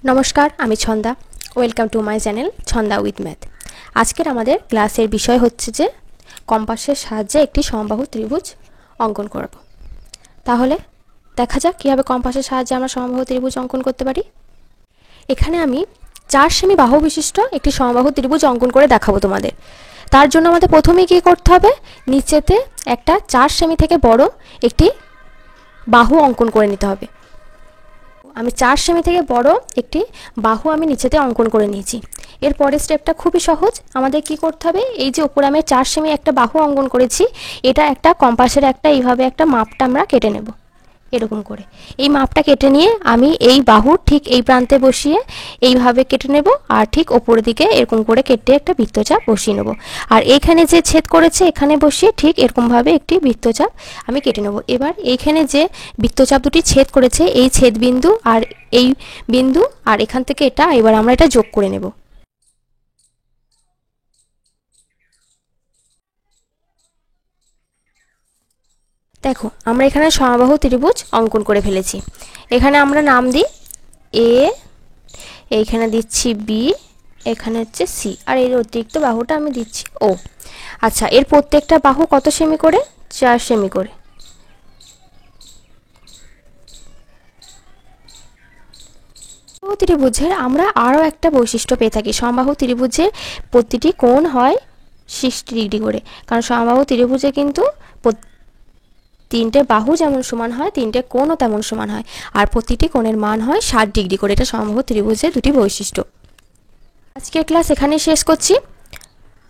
নমস্কার, আমি Chhanda. Welcome to my channel Chhanda with math. আজকের আমাদের ক্লাসের বিষয় হচ্ছে যে কম্পাসের সাহায্যে একটি সমবাহু ত্রিভুজ অঙ্কন করব। তাহলে দেখা যাক কীভাবে কম্পাসের সাহায্যে আমরা সমবাহু ত্রিভুজ অঙ্কন করতে পারি। এখানে আমি 4 সেমি বাহু বিশিষ্ট একটি সমবাহু ত্রিভুজ অঙ্কন করে দেখাবো তোমাদের। তার জন্য আমাদের প্রথমেই কী করতে হবে, নিচেতে একটা 4 সেমি থেকে বড় একটি বাহু অঙ্কন করে নিতে হবে। আমি 4 সেমি থেকে বড় একটি বাহু আমি নিচেতে অঙ্কন করে নিয়েছি। এর পরের স্টেপটা খুবই সহজ। আমাদের কি করতে হবে, এই যে উপরে আমি 4 সেমি একটা বাহু অঙ্কন করেছি, এটা একটা কম্পাসের একটা এইভাবে একটা মাপটা আমরা কেটে নেব। এরকম করে এই মাপটা কেটে নিয়ে আমি এই বাহুর ঠিক এই প্রান্তে বসিয়ে এইভাবে কেটে নেব, আর ঠিক ওপরের দিকে এরকম করে কেটে একটা বৃত্তচাপ বসিয়ে নেব। আর এইখানে যে ছেদ করেছে এখানে বসিয়ে ঠিক এরকমভাবে একটি বৃত্তচাপ আমি কেটে নেব। এবার এইখানে যে বৃত্তচাপ দুটি ছেদ করেছে এই ছেদ বিন্দু আর এই বিন্দু আর এখান থেকে এটা এবার আমরা এটা যোগ করে নেব। দেখো, আমরা এখানে সমবাহু ত্রিভুজ অঙ্কন করে ফেলেছি। এখানে আমরা নাম দিই এ, এইখানে দিচ্ছি বি, এখানে হচ্ছে সি, আর এর অতিরিক্ত বাহুটা আমি দিচ্ছি ও। আচ্ছা, এর প্রত্যেকটা বাহু কত সেমি করে? 4 সেমি করে। সমবাহু ত্রিভুজের আমরা আরও একটা বৈশিষ্ট্য পেয়ে থাকি, সমবাহু ত্রিভুজের প্রতিটি কোণ হয় 60 ডিগ্রি করে। কারণ সমবাহু ত্রিভুজে কিন্তু তিনটে বাহু যেমন সমান হয়, তিনটে কোণও তেমন সমান হয়, আর প্রতিটি কোণের মান হয় 60 ডিগ্রি করে। এটা সমবাহু ত্রিভুজের দুটি বৈশিষ্ট্য। আজকের ক্লাস এখানেই শেষ করছি।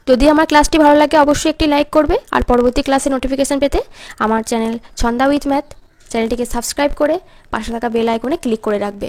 যদি আমার ক্লাসটি ভালো লাগে অবশ্যই একটি লাইক করবে, আর পরবর্তী ক্লাসের নোটিফিকেশান পেতে আমার চ্যানেল ছন্দা উইথ ম্যাথ চ্যানেলটিকে সাবস্ক্রাইব করে পাশে থাকা বেল আইকনে ক্লিক করে রাখবে।